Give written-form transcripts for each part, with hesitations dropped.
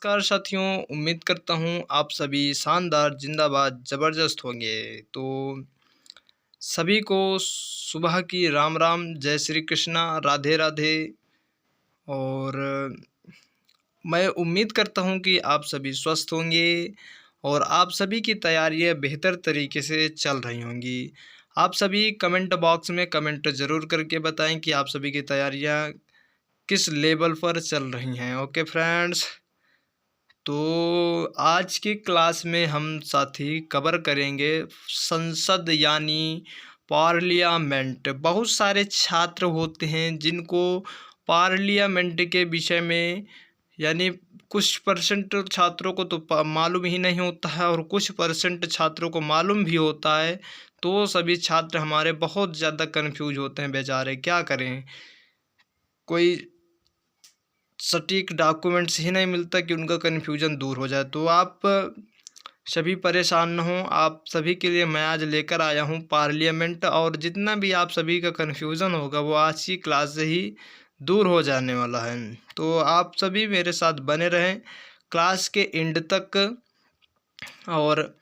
नमस्कार साथियों, उम्मीद करता हूँ आप सभी शानदार, जिंदाबाद, ज़बरदस्त होंगे। तो सभी को सुबह की राम राम, जय श्री कृष्णा, राधे राधे। और मैं उम्मीद करता हूँ कि आप सभी स्वस्थ होंगे और आप सभी की तैयारियाँ बेहतर तरीके से चल रही होंगी। आप सभी कमेंट बॉक्स में कमेंट ज़रूर करके बताएं कि आप सभी की तैयारियाँ किस लेवल पर चल रही हैं। ओके फ्रेंड्स, तो आज की क्लास में हम साथी कवर करेंगे संसद यानी पार्लियामेंट। बहुत सारे छात्र होते हैं जिनको पार्लियामेंट के विषय में यानी कुछ परसेंट छात्रों को तो मालूम ही नहीं होता है और कुछ परसेंट छात्रों को मालूम भी होता है। तो सभी छात्र हमारे बहुत ज़्यादा कंफ्यूज होते हैं बेचारे, क्या करें। कोई सटीक डॉक्यूमेंट्स ही नहीं मिलता कि उनका कन्फ्यूजन दूर हो जाए। तो आप सभी परेशान न हों, आप सभी के लिए मैं आज लेकर आया हूं पार्लियामेंट। और जितना भी आप सभी का कन्फ्यूज़न होगा वो आज की क्लास से ही दूर हो जाने वाला है। तो आप सभी मेरे साथ बने रहें क्लास के एंड तक। और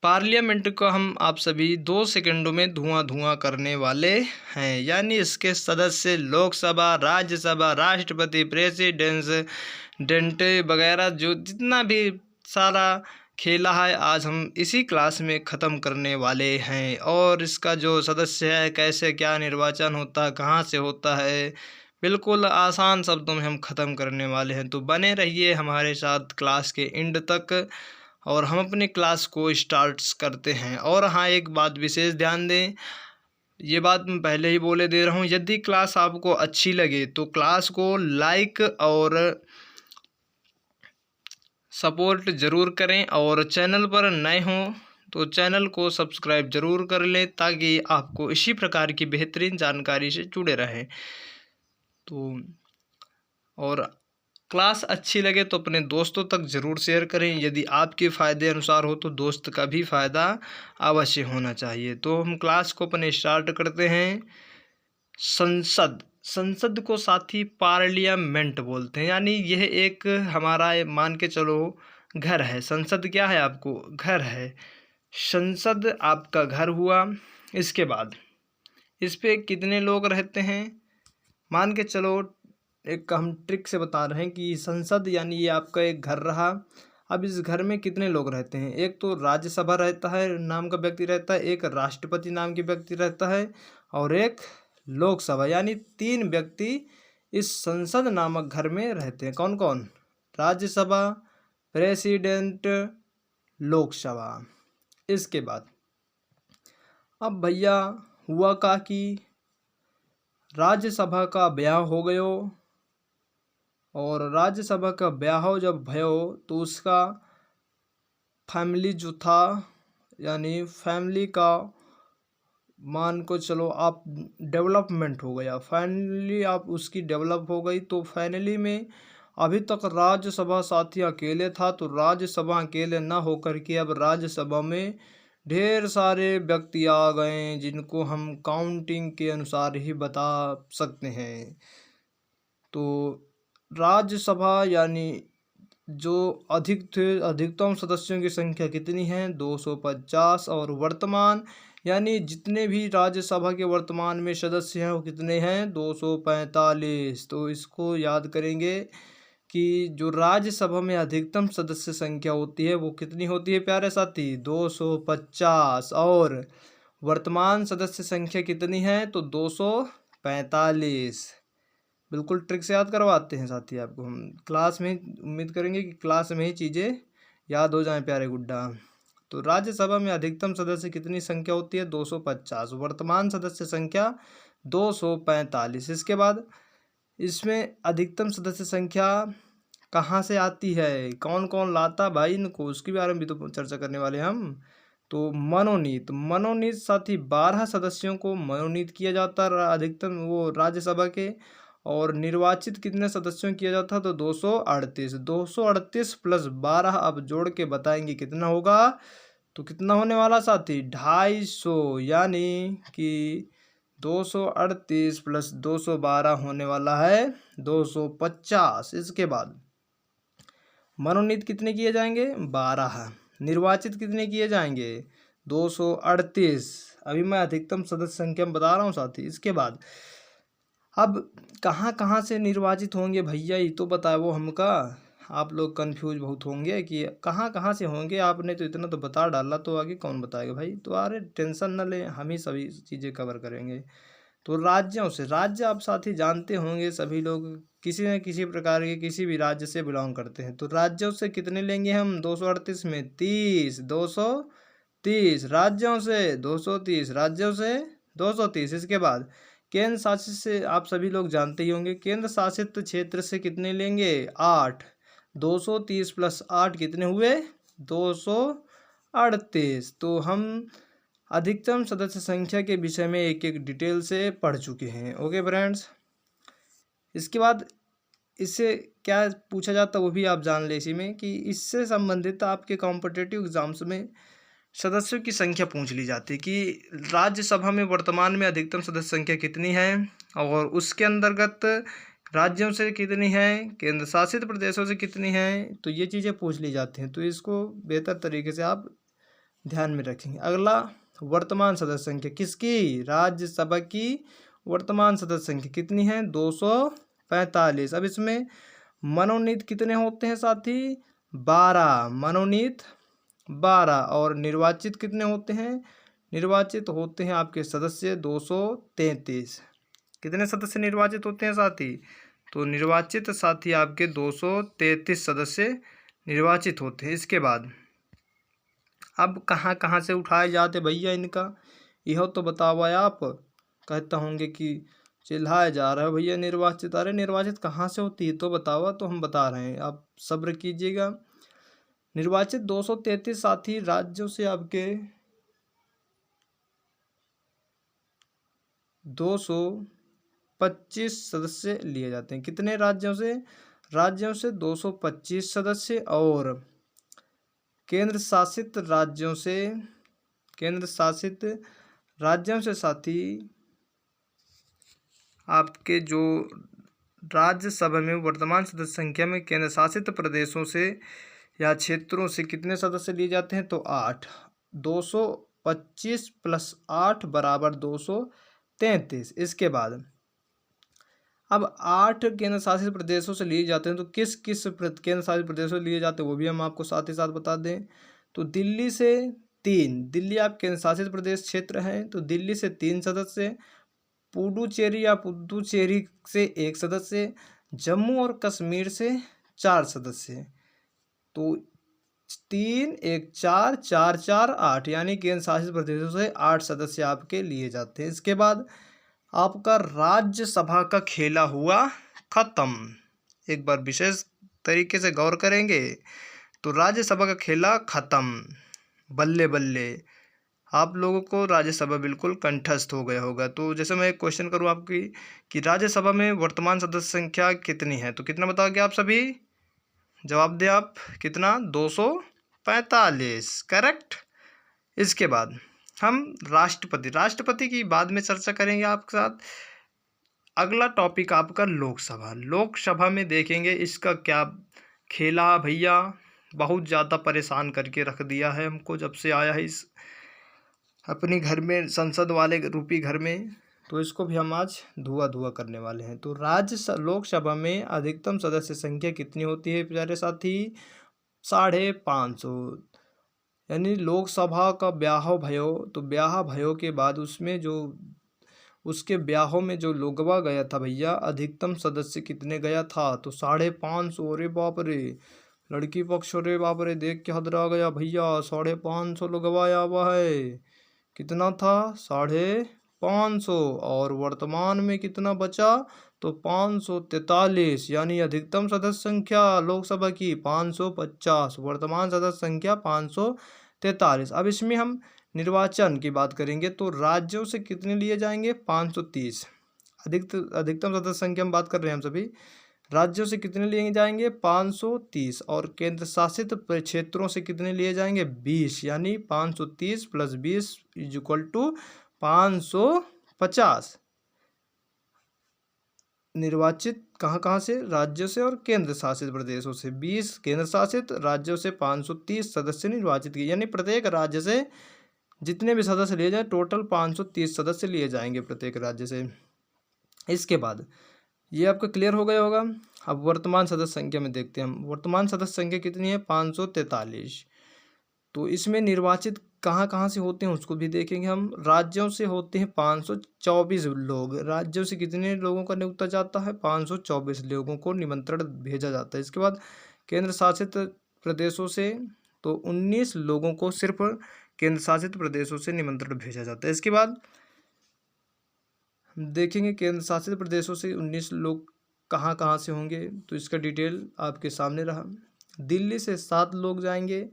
पार्लियामेंट को हम आप सभी 2 सेकंडों में धुआं करने वाले हैं। यानी इसके सदस्य लोकसभा, राज्यसभा, राष्ट्रपति, प्रेसिडेंट वगैरह जो जितना भी सारा खेला है आज हम इसी क्लास में ख़त्म करने वाले हैं। और इसका जो सदस्य है, कैसे क्या निर्वाचन होता है, कहाँ से होता है, बिल्कुल आसान शब्दों में हम ख़त्म करने वाले हैं। तो बने रहिए हमारे साथ क्लास के एंड तक और हम अपनी क्लास को स्टार्ट करते हैं। और हाँ, एक बात विशेष ध्यान दें, ये बात मैं पहले ही बोले दे रहा हूँ, यदि क्लास आपको अच्छी लगे तो क्लास को लाइक और सपोर्ट ज़रूर करें। और चैनल पर नए हों तो चैनल को सब्सक्राइब ज़रूर कर लें ताकि आपको इसी प्रकार की बेहतरीन जानकारी से जुड़े रहें। तो और क्लास अच्छी लगे तो अपने दोस्तों तक ज़रूर शेयर करें। यदि आपके फ़ायदे अनुसार हो तो दोस्त का भी फ़ायदा अवश्य होना चाहिए। तो हम क्लास को अपने स्टार्ट करते हैं। संसद को साथी पार्लियामेंट बोलते हैं। यानी यह एक हमारा मान के चलो घर है। संसद क्या है, आपको घर है। संसद आपका घर हुआ। इसके बाद इस पे कितने लोग रहते हैं, मान के चलो एक हम ट्रिक से बता रहे हैं कि संसद यानी ये आपका एक घर रहा। अब इस घर में कितने लोग रहते हैं, एक तो राज्यसभा रहता है नाम का व्यक्ति रहता है, एक राष्ट्रपति नाम की व्यक्ति रहता है और एक लोकसभा। यानी 3 व्यक्ति इस संसद नामक घर में रहते हैं। कौन कौन? राज्यसभा, प्रेसिडेंट, लोकसभा। इसके बाद अब भैया हुआ का कि राज्यसभा का ब्याह हो गयो और राज्यसभा का ब्याह जब भयो तो उसका फैमिली जो था यानी फैमिली का मान को चलो आप डेवलपमेंट हो गया, फाइनली आप उसकी डेवलप हो गई। तो फाइनली में अभी तक राज्यसभा साथी अकेले था, तो राज्यसभा अकेले ना होकर के अब राज्यसभा में ढेर सारे व्यक्ति आ गए जिनको हम काउंटिंग के अनुसार ही बता सकते हैं। तो राज्यसभा यानी जो अधिकतम सदस्यों की संख्या कितनी है, 250। और वर्तमान यानी जितने भी राज्यसभा के वर्तमान में सदस्य हैं वो कितने हैं, 245। तो इसको याद करेंगे कि जो राज्यसभा में अधिकतम सदस्य संख्या होती है वो कितनी होती है प्यारे साथी, 250। और वर्तमान सदस्य संख्या कितनी है, तो 245। बिल्कुल ट्रिक से याद करवाते हैं साथी आपको हम क्लास में। उम्मीद करेंगे कि क्लास में ही चीज़ें याद हो जाएं प्यारे गुड्डा। तो राज्यसभा में अधिकतम सदस्य कितनी संख्या होती है, 250। वर्तमान सदस्य संख्या 245। इसके बाद इसमें अधिकतम सदस्य संख्या कहाँ से आती है, कौन कौन लाता भाई इनको, उसके बारे में भी तो चर्चा करने वाले हम। तो मनोनीत साथी 12 सदस्यों को मनोनीत किया जाता है अधिकतम वो राज्यसभा के। और निर्वाचित कितने सदस्यों किया जाता, तो 238। 238 प्लस 12 अब जोड़ के बताएंगे कितना होगा। तो कितना होने वाला साथी, 250। यानी कि 238 प्लस 212 होने वाला है 250। इसके बाद मनोनीत कितने किए जाएंगे? 12। निर्वाचित कितने किए जाएंगे? 238। अभी मैं अधिकतम सदस्य संख्या बता रहा हूँ साथी। इसके बाद अब कहाँ कहाँ से निर्वाचित होंगे भैया, ये तो बताए वो हमका। आप लोग कंफ्यूज बहुत होंगे कि कहाँ कहाँ से होंगे, आपने तो इतना तो बता डाला, तो आगे कौन बताएगा भाई। तो अरे टेंशन न ले, हम ही सभी चीज़ें कवर करेंगे। तो राज्यों से, राज्य आप साथी जानते होंगे सभी लोग, किसी न किसी प्रकार के किसी भी राज्य से बिलोंग करते हैं। तो राज्यों से कितने लेंगे हम? 238 में 30, 230 राज्यों से, 230 राज्यों से 230। इसके बाद केंद्र शासित से आप सभी लोग जानते ही होंगे, केंद्र शासित क्षेत्र से कितने लेंगे? 8। 230 प्लस 8 कितने हुए? 238। तो हम अधिकतम सदस्य संख्या के विषय में एक एक डिटेल से पढ़ चुके हैं। ओके फ्रेंड्स, इसके बाद इससे क्या पूछा जाता है वो भी आप जान ले इसी में, कि इससे संबंधित आपके कॉम्पिटिटिव एग्जाम्स में सदस्यों की संख्या पूछ ली जाती है कि राज्यसभा में वर्तमान में अधिकतम सदस्य संख्या कितनी है, और उसके अंतर्गत राज्यों से कितनी है, केंद्र शासित प्रदेशों से कितनी है। तो ये चीज़ें पूछ ली जाती हैं, तो इसको बेहतर तरीके से आप ध्यान में रखेंगे। अगला, वर्तमान सदस्य संख्या किसकी? राज्यसभा की वर्तमान सदस्य संख्या कितनी है? 245। अब इसमें मनोनीत कितने होते हैं साथी? 12। मनोनीत 12। और निर्वाचित कितने होते हैं? निर्वाचित होते हैं आपके सदस्य 233। कितने सदस्य निर्वाचित होते हैं साथी? तो निर्वाचित साथी आपके 233 सदस्य निर्वाचित होते हैं। इसके बाद अब कहाँ कहाँ से उठाए जाते भैया इनका, यह तो बताओ। आप कहता होंगे कि चिल्लाया जा रहा है भैया निर्वाचित, अरे निर्वाचित कहाँ से होती है तो बताओ, तो हम बता रहे हैं, आप सब्र कीजिएगा। निर्वाचित 233 साथी राज्यों से आपके 225 सदस्य लिए जाते हैं। कितने राज्यों से? राज्यों से 225 सदस्य, और केंद्र शासित राज्यों से, केंद्र शासित राज्यों से साथी आपके जो राज्यसभा में वर्तमान सदस्य संख्या में केंद्र शासित प्रदेशों से या क्षेत्रों से कितने सदस्य लिए जाते हैं? तो 8। 225 प्लस 8 बराबर 233। इसके बाद अब 8 केंद्र शासित प्रदेशों से लिए जाते हैं, तो किस किस केंद्र शासित प्रदेशों से लिए जाते हैं वो भी हम आपको साथ ही साथ बता दें। तो दिल्ली से 3, दिल्ली आप केंद्र शासित प्रदेश क्षेत्र है, तो दिल्ली से 3 सदस्य, पुडुचेरी या पुदुचेरी से 1 सदस्य, जम्मू और कश्मीर से 4 सदस्य। तो 3 1 4 4 4 8, यानी केंद्र शासित प्रदेशों से 8 सदस्य आपके लिए जाते हैं। इसके बाद आपका राज्यसभा का खेला हुआ खत्म। एक बार विशेष तरीके से गौर करेंगे तो राज्यसभा का खेला खत्म। बल्ले बल्ले, आप लोगों को राज्यसभा बिल्कुल कंठस्थ हो गया होगा। तो जैसे मैं एक क्वेश्चन करूँ आपकी कि राज्यसभा में वर्तमान सदस्य संख्या कितनी है, तो कितना बताओगे आप सभी? जवाब दें आप, कितना? 245, करेक्ट। इसके बाद हम राष्ट्रपति की बाद में चर्चा करेंगे आपके साथ। अगला टॉपिक आपका लोकसभा। लोकसभा में देखेंगे इसका क्या खेला भैया, बहुत ज़्यादा परेशान करके रख दिया है हमको जब से आया है इस अपनी घर में, संसद वाले रूपी घर में। तो इसको भी हम आज धुआं करने वाले हैं। तो लोकसभा में अधिकतम सदस्य संख्या कितनी होती है प्यारे साथी? 550। यानी लोकसभा का ब्याह भयो, तो ब्याह भयो के बाद उसमें जो उसके ब्याहों में जो लोगवा गया था भैया, अधिकतम सदस्य कितने गया था? तो 550। अरे बाप रे, लड़की पक्ष, अरे बाप रे, देख के हदरा गया भैया, 550 लोगवा आया हुआ है। कितना था? 550। और वर्तमान में कितना बचा? तो 543, यानी अधिकतम सदस्य संख्या लोकसभा की 550, वर्तमान सदस्य संख्या 543। अब इसमें हम निर्वाचन की बात करेंगे, तो राज्यों से कितने लिए जाएंगे? 530। अधिकतम सदस्य संख्या हम बात कर रहे हैं हम सभी, राज्यों से कितने लिए जाएंगे? 530। और केंद्र शासित क्षेत्रों से कितने लिए जाएंगे? 20, यानी 530 प्लस 20 = 550। निर्वाचित कहाँ से, राज्यों से और केंद्र शासित प्रदेशों से। 20 केंद्र शासित राज्यों से 530 सदस्य निर्वाचित किए, यानी प्रत्येक राज्य से जितने भी सदस्य लिए जाए टोटल 530 सदस्य लिए जाएंगे प्रत्येक राज्य से। इसके बाद ये आपका क्लियर हो गया होगा। अब वर्तमान सदस्य संख्या में देखते हैं हम, वर्तमान सदस्य संख्या कितनी है, 543। तो इसमें निर्वाचित कहाँ से होते हैं उसको भी देखेंगे हम। राज्यों से होते हैं 524 लोग, राज्यों से कितने लोगों का न्योता जाता है, 524 लोगों को निमंत्रण भेजा जाता है। इसके बाद केंद्र शासित प्रदेशों से तो 19 लोगों को सिर्फ केंद्र शासित प्रदेशों से निमंत्रण भेजा जाता है। इसके बाद देखेंगे केंद्र शासित प्रदेशों से 19 लोग कहाँ से होंगे, तो इसका डिटेल आपके सामने रहा। दिल्ली से 7 लोग जाएंगे,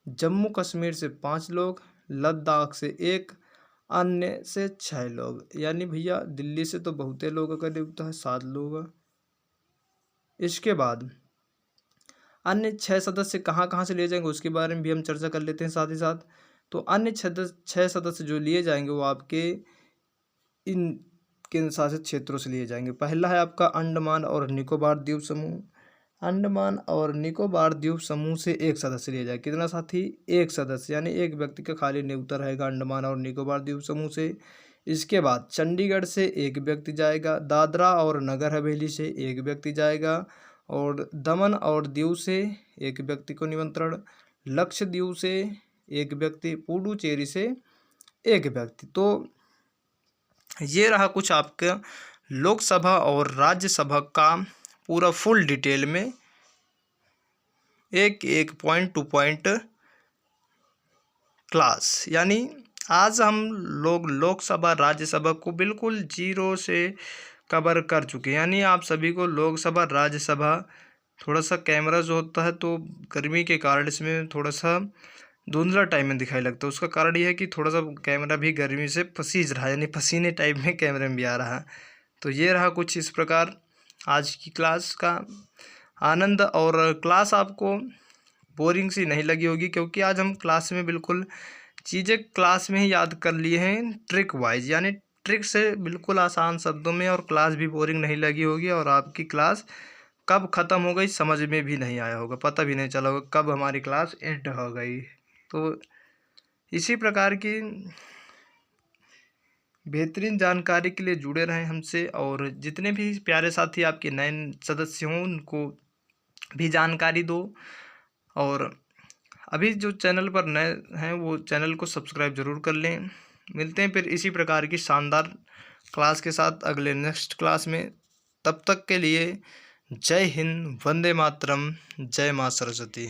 जम्मू कश्मीर से 5 लोग, लद्दाख से 1, अन्य से 6 लोग। यानी भैया दिल्ली से तो बहुते लोगों का न्योता है, 7 लोग। इसके बाद अन्य 6 सदस्य कहाँ से लिए जाएंगे उसके बारे में भी हम चर्चा कर लेते हैं साथ ही साथ। तो अन्य 6 सदस्य जो लिए जाएंगे वो आपके इन केंद्र शासित क्षेत्रों से लिए जाएंगे। पहला है आपका अंडमान और निकोबार द्वीप समूह। अंडमान और निकोबार द्वीप समूह से 1 सदस्य लिया जाए। कितना साथी, 1 सदस्य, यानी एक व्यक्ति का खाली न्योता रहेगा अंडमान और निकोबार द्वीप समूह से। इसके बाद चंडीगढ़ से 1 व्यक्ति जाएगा, दादरा और नगर हवेली से 1 व्यक्ति जाएगा, और दमन और दीव से 1 व्यक्ति को निमंत्रण, लक्षद्वीप से 1 व्यक्ति, पुडुचेरी से 1 व्यक्ति। तो ये रहा कुछ आपका लोकसभा और राज्यसभा का पूरा फुल डिटेल में एक पॉइंट टू पॉइंट क्लास। यानी आज हम लोग लोकसभा राज्यसभा को बिल्कुल जीरो से कवर कर चुके हैं। यानी आप सभी को लोकसभा राज्यसभा, थोड़ा सा कैमरा जो होता है तो गर्मी के कारण इसमें थोड़ा सा धुंधला टाइम में दिखाई लगता है। उसका कारण यह है कि थोड़ा सा कैमरा भी गर्मी से पसीज रहा है, यानी पसीने टाइप में कैमरे में भी आ रहा है। तो ये रहा कुछ इस प्रकार आज की क्लास का आनंद। और क्लास आपको बोरिंग सी नहीं लगी होगी, क्योंकि आज हम क्लास में बिल्कुल चीज़ें क्लास में ही याद कर लिए हैं ट्रिक वाइज, यानी ट्रिक से बिल्कुल आसान शब्दों में। और क्लास भी बोरिंग नहीं लगी होगी, और आपकी क्लास कब ख़त्म हो गई समझ में भी नहीं आया होगा, पता भी नहीं चला होगा कब हमारी क्लास एंड हो गई। तो इसी प्रकार की बेहतरीन जानकारी के लिए जुड़े रहें हमसे, और जितने भी प्यारे साथी आपके नए सदस्य हों उनको भी जानकारी दो। और अभी जो चैनल पर नए हैं वो चैनल को सब्सक्राइब ज़रूर कर लें। मिलते हैं फिर इसी प्रकार की शानदार क्लास के साथ अगले नेक्स्ट क्लास में। तब तक के लिए जय हिंद, वंदे मातरम, जय माँ सरस्वती।